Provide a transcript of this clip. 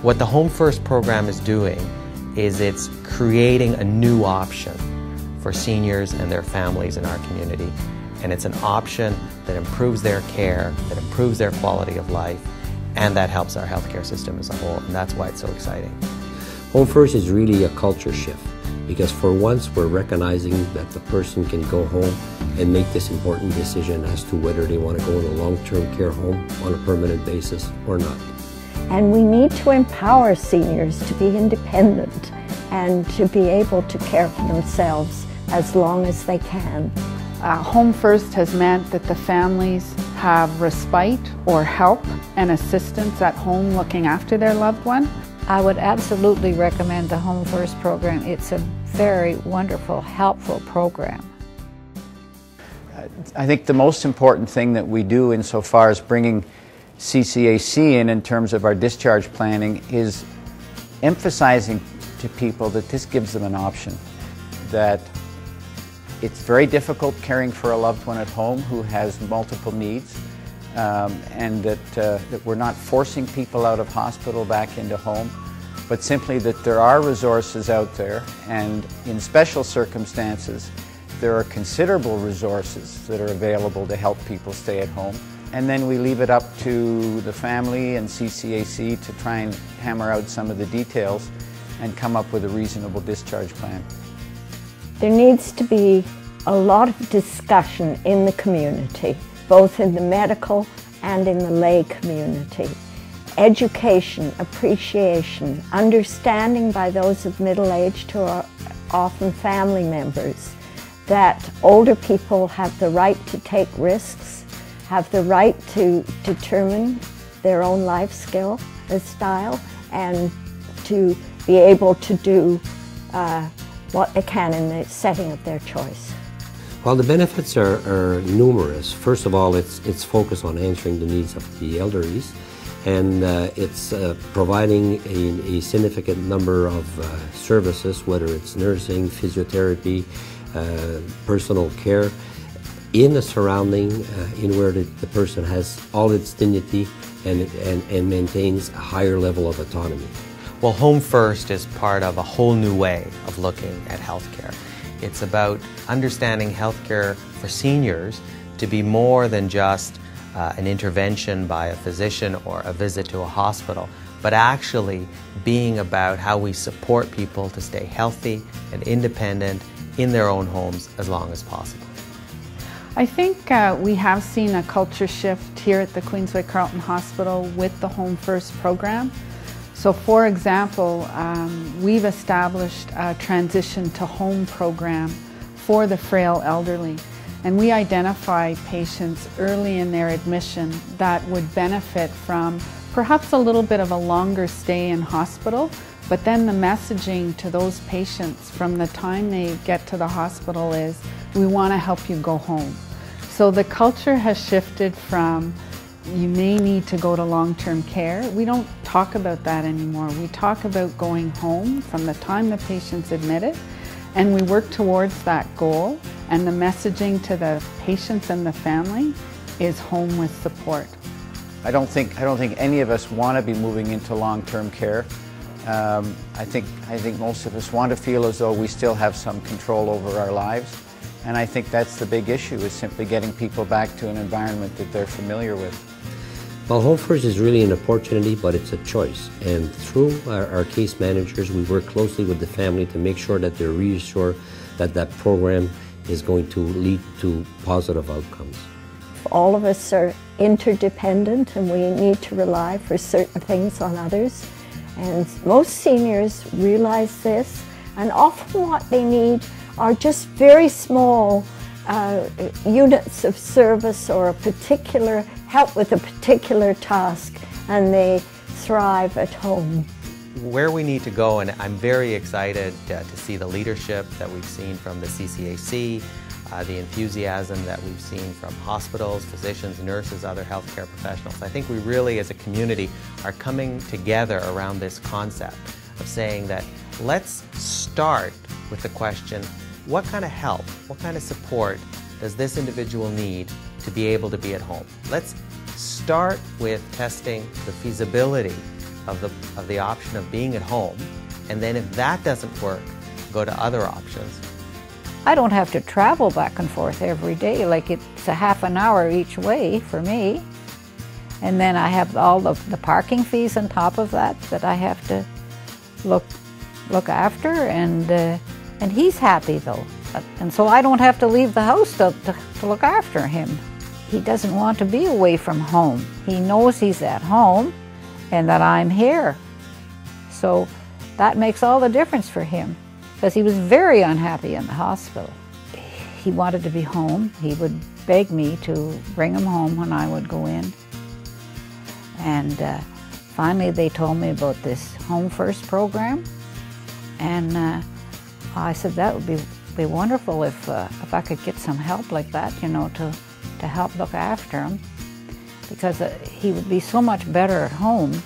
What the Home First program is doing is it's creating a new option for seniors and their families in our community. And it's an option that improves their care, that improves their quality of life, and that helps our healthcare system as a whole. And that's why it's so exciting. Home First is really a culture shift, because for once we're recognizing that the person can go home and make this important decision as to whether they want to go in a long-term care home on a permanent basis or not. And we need to empower seniors to be independent and to be able to care for themselves as long as they can. Home First has meant that the families have respite or help and assistance at home looking after their loved one. I would absolutely recommend the Home First program. It's a very wonderful, helpful program. I think the most important thing that we do insofar as bringing CCAC in terms of our discharge planning is emphasizing to people that this gives them an option, that it's very difficult caring for a loved one at home who has multiple needs, and that we're not forcing people out of hospital back into home, but simply that there are resources out there, and in special circumstances there are considerable resources that are available to help people stay at home. And then we leave it up to the family and CCAC to try and hammer out some of the details and come up with a reasonable discharge plan. There needs to be a lot of discussion in the community, both in the medical and in the lay community. Education, appreciation, understanding by those of middle age who are often family members that older people have the right to take risks, have the right to determine their own life style, and to be able to do what they can in the setting of their choice. Well, the benefits are numerous. First of all, it's focused on answering the needs of the elderly, and it's providing a significant number of services, whether it's nursing, physiotherapy, personal care, in a surrounding in where the person has all its dignity and maintains a higher level of autonomy. Well, Home First is part of a whole new way of looking at healthcare. It's about understanding healthcare for seniors to be more than just an intervention by a physician or a visit to a hospital, but actually being about how we support people to stay healthy and independent in their own homes as long as possible. I think we have seen a culture shift here at the Queensway Carleton Hospital with the Home First program. So for example, we've established a transition to home program for the frail elderly, and we identify patients early in their admission that would benefit from perhaps a little bit of a longer stay in hospital, but then the messaging to those patients from the time they get to the hospital is, we want to help you go home. So the culture has shifted from, you may need to go to long-term care. We don't talk about that anymore. We talk about going home from the time the patient's admitted, and we work towards that goal, and the messaging to the patients and the family is home with support. I don't think any of us want to be moving into long-term care. I think most of us want to feel as though we still have some control over our lives, and I think that's the big issue, is simply getting people back to an environment that they're familiar with. Well, Home First is really an opportunity, but it's a choice. And through our case managers, we work closely with the family to make sure that they're reassured that that program is going to lead to positive outcomes. All of us are interdependent, and we need to rely for certain things on others. And most seniors realize this, and often what they need are just very small units of service or a particular help with a particular task, and they thrive at home. Where we need to go, and I'm very excited to see the leadership that we've seen from the CCAC, the enthusiasm that we've seen from hospitals, physicians, nurses, other healthcare professionals. I think we really, as a community, are coming together around this concept of saying that let's start with the question, what kind of help, what kind of support does this individual need to be able to be at home? Let's start with testing the feasibility of the option of being at home, and then if that doesn't work, go to other options. I don't have to travel back and forth every day, like it's a half an hour each way for me. And then I have all the parking fees on top of that I have to look after, and he's happy though. And so I don't have to leave the house to look after him. He doesn't want to be away from home. He knows he's at home and that I'm here. So that makes all the difference for him, because he was very unhappy in the hospital. He wanted to be home. He would beg me to bring him home when I would go in. And finally they told me about this Home First program, and I said that would be wonderful if I could get some help like that, you know, to help look after him, because he would be so much better at home